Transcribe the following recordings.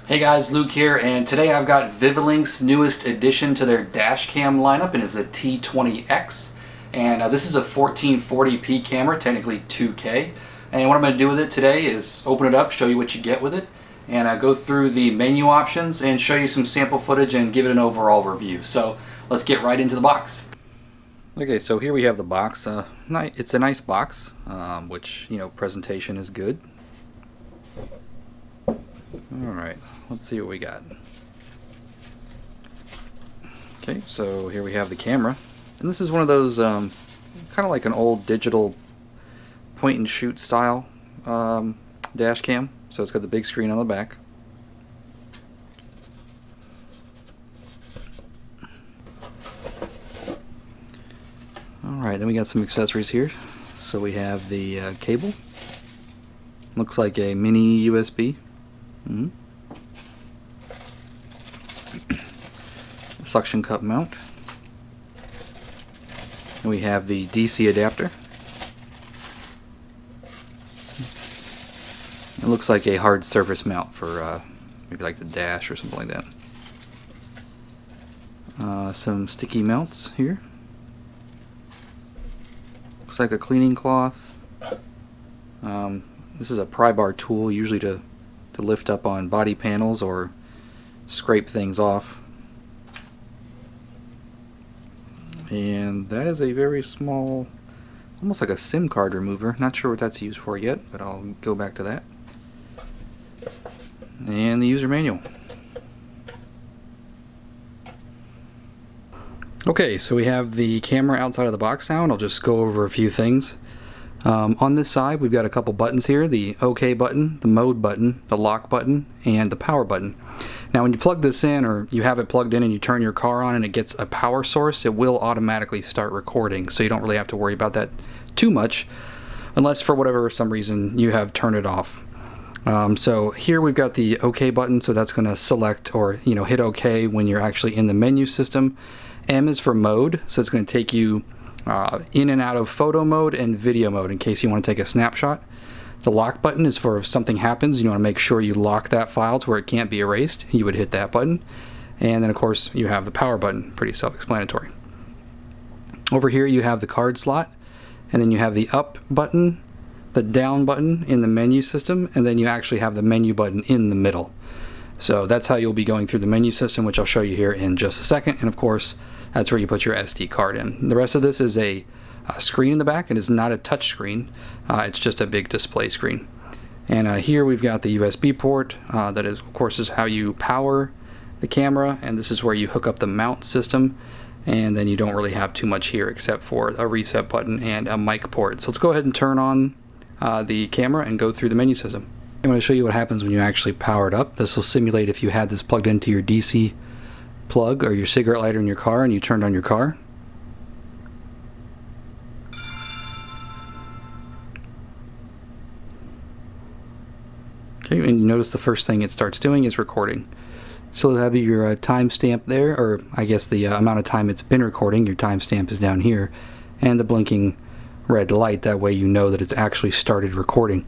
Hey guys, Luke here, and today I've got ViviLink's newest addition to their dash cam lineup, and is the T20X. And this is a 1440p camera, technically 2K. And what I'm going to do with it today is open it up, show you what you get with it, and go through the menu options and show you some sample footage and give it an overall review. So let's get right into the box. Okay, so here we have the box. It's a nice box, which, you know, presentation is good. Alright, let's see what we got. Okay, so here we have the camera. And this is one of those, kind of like an old digital point and shoot style dash cam. So it's got the big screen on the back. Alright, then we got some accessories here. So we have the cable. Looks like a mini USB. Suction cup mount. And we have the DC adapter. It looks like a hard surface mount for maybe like the dash or something like that. Some sticky mounts here. Looks like a cleaning cloth. This is a pry bar tool, usually to lift up on body panels or scrape things off. And that is a very small, almost like a SIM card remover. Not sure what that's used for yet, but I'll go back to that. And the user manual. Okay, so we have the camera outside of the box now, and I'll just go over a few things. On this side, we've got a couple buttons here: the OK button, the mode button, the lock button, and the power button. Now when you plug this in, or you have it plugged in and you turn your car on and it gets a power source, it will automatically start recording, so you don't really have to worry about that too much, unless for whatever some reason you have turned it off. So here we've got the OK button, so that's going to select or hit OK when you're actually in the menu system. M is for mode, so it's going to take you in and out of photo mode and video mode in case you want to take a snapshot. The lock button is for if something happens, you want to make sure you lock that file to where it can't be erased. You would hit that button. And then of course you have the power button, pretty self-explanatory. Over here you have the card slot, and then you have the up button, the down button in the menu system, and then you actually have the menu button in the middle. So that's how you'll be going through the menu system, which I'll show you here in just a second. And of course, that's where you put your SD card in. The rest of this is a screen in the back. It is not a touch screen. It's just a big display screen. And here we've got the USB port. That is, of course, is how you power the camera. And this is where you hook up the mount system. And then you don't really have too much here except for a reset button and a mic port. So let's go ahead and turn on the camera and go through the menu system. I'm going to show you what happens when you actually power it up. This will simulate if you had this plugged into your DC plug or your cigarette lighter in your car and you turned on your car. Okay, and you notice the first thing it starts doing is recording. So you'll have your timestamp there, or I guess the amount of time it's been recording. Your timestamp is down here, and the blinking red light. That way you know that it's actually started recording.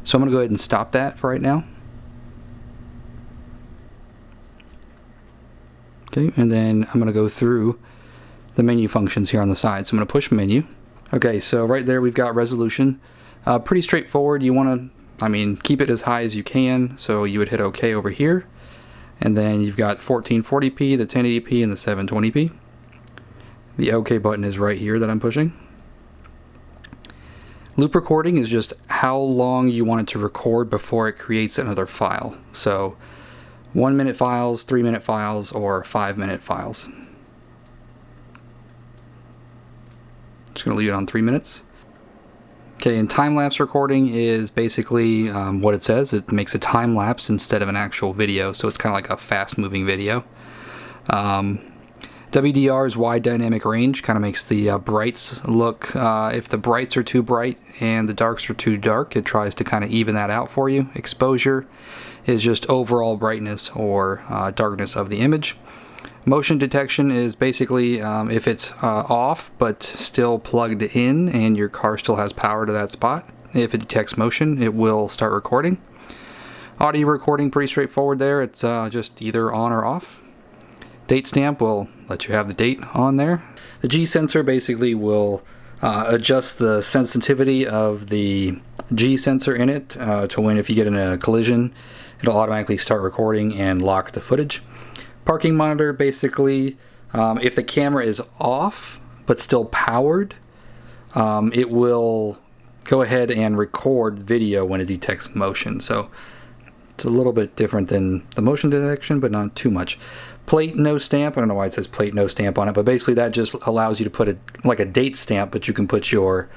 So I'm going to go ahead and stop that for right now. Okay, and then I'm going to go through the menu functions here on the side. So I'm going to push menu. Okay, so right there we've got resolution. Pretty straightforward. You want to, keep it as high as you can. So you would hit OK over here. And then you've got 1440p, the 1080p, and the 720p. The OK button is right here that I'm pushing. Loop recording is just how long you want it to record before it creates another file. So 1-minute files, 3-minute files, or 5-minute files. Just going to leave it on 3 minutes. Okay, and time-lapse recording is basically what it says. It makes a time-lapse instead of an actual video, so it's kind of like a fast-moving video. WDR is wide dynamic range, kind of makes the brights look, if the brights are too bright and the darks are too dark, it tries to kind of even that out for you. Exposure is just overall brightness or darkness of the image. Motion detection is basically if it's off but still plugged in and your car still has power to that spot. If it detects motion, it will start recording. Audio recording, pretty straightforward there. It's just either on or off. Date stamp will let you have the date on there. The G-sensor basically will adjust the sensitivity of the G-sensor in it to when, if you get in a collision, it'll automatically start recording and lock the footage. Parking monitor, basically, if the camera is off but still powered, it will go ahead and record video when it detects motion. So it's a little bit different than the motion detection, but not too much. Plate no stamp, I don't know why it says plate no stamp on it, but basically that just allows you to put it like a date stamp, but you can put your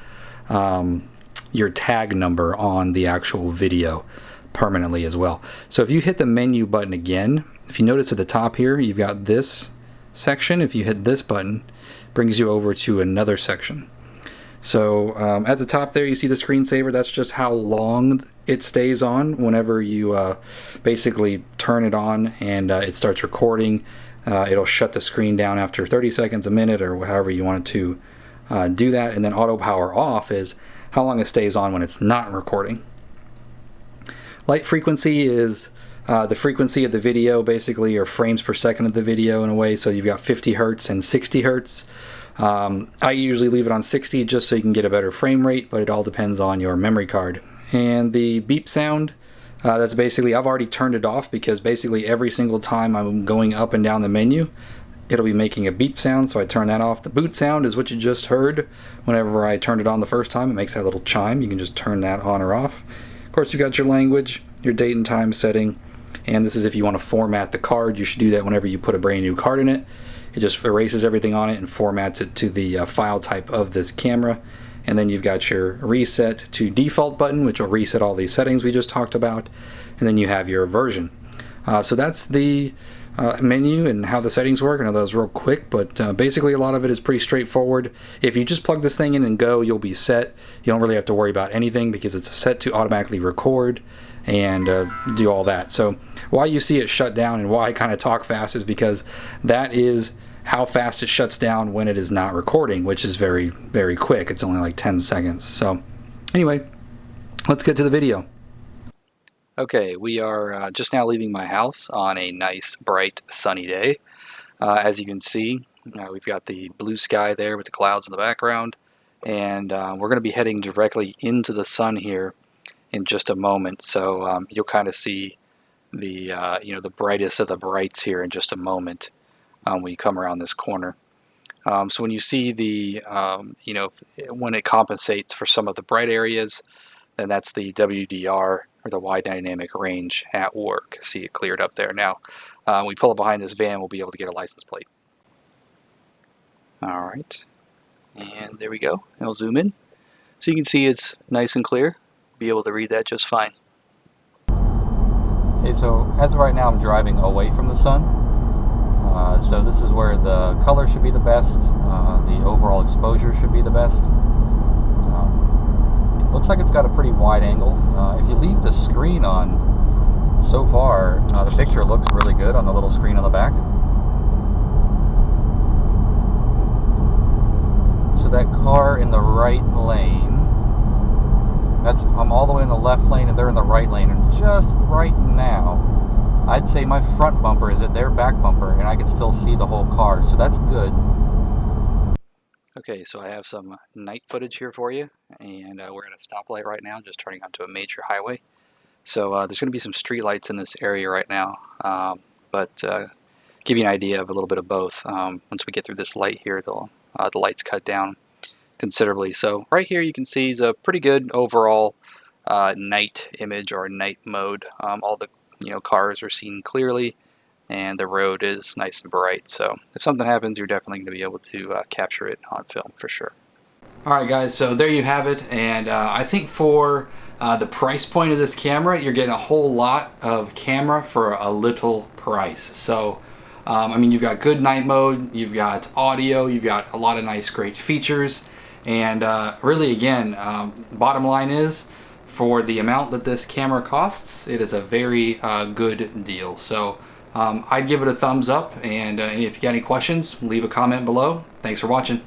tag number on the actual video permanently as well. So if you hit the menu button again, if you notice at the top here, you've got this section. If you hit this button, it brings you over to another section. So at the top there, you see the screensaver. That's just how long it stays on whenever you basically turn it on and it starts recording. It'll shut the screen down after 30 seconds, a minute, or however you want it to do that. And then auto power off is how long it stays on when it's not recording. Light frequency is the frequency of the video, basically, or frames per second of the video in a way. So you've got 50 hertz and 60 hertz. I usually leave it on 60 just so you can get a better frame rate, but it all depends on your memory card. And the beep sound, that's basically, I've already turned it off because basically every single time I'm going up and down the menu, it'll be making a beep sound, so I turn that off. The boot sound is what you just heard. Whenever I turned it on the first time, it makes that little chime. You can just turn that on or off. Of course, you got your language, your date and time setting, and this is if you want to format the card. You should do that whenever you put a brand new card in it. It just erases everything on it and formats it to the file type of this camera. And then you've got your reset to default button, which will reset all these settings we just talked about. And then you have your version. So that's the menu and how the settings work. I know that was real quick, but basically a lot of it is pretty straightforward. If you just plug this thing in and go, you'll be set. You don't really have to worry about anything because it's set to automatically record and do all that. So why you see it shut down and why I kind of talk fast is because that is how fast it shuts down when it is not recording, which is very, very quick. It's only like 10 seconds. So anyway, let's get to the video. Okay, we are just now leaving my house on a nice, bright, sunny day. As you can see, we've got the blue sky there with the clouds in the background, and we're going to be heading directly into the sun here in just a moment. So you'll kind of see the the brightest of the brights here in just a moment. When you come around this corner. So when you see the, when it compensates for some of the bright areas, then that's the WDR, or the wide dynamic range at work. See it cleared up there. Now, when we pull up behind this van, we'll be able to get a license plate. All right, and there we go. I'll zoom in. So you can see it's nice and clear. Be able to read that just fine. Okay, so as of right now, I'm driving away from the sun. So this is where the color should be the best, the overall exposure should be the best. Looks like it's got a pretty wide angle. If you leave the screen on, so far, the picture looks really good on the little screen on the back. So that car in the right lane, I'm all the way in the left lane and they're in the right lane, and just right now, I'd say my front bumper is at their back bumper, and I can still see the whole car, so that's good. Okay, so I have some night footage here for you, and we're at a stoplight right now, just turning onto a major highway. So there's going to be some street lights in this area right now, but give you an idea of a little bit of both. Once we get through this light here, the lights cut down considerably. So right here you can see is a pretty good overall night image or night mode. All the cars are seen clearly, and the road is nice and bright. So if something happens, you're definitely going to be able to capture it on film for sure. Alright guys, so there you have it, and I think for the price point of this camera, you're getting a whole lot of camera for a little price. So I mean, you've got good night mode, you've got audio, you've got a lot of nice great features, and really again, bottom line is, for the amount that this camera costs, it is a very good deal. So I'd give it a thumbs up, and if you got any questions, leave a comment below. Thanks for watching.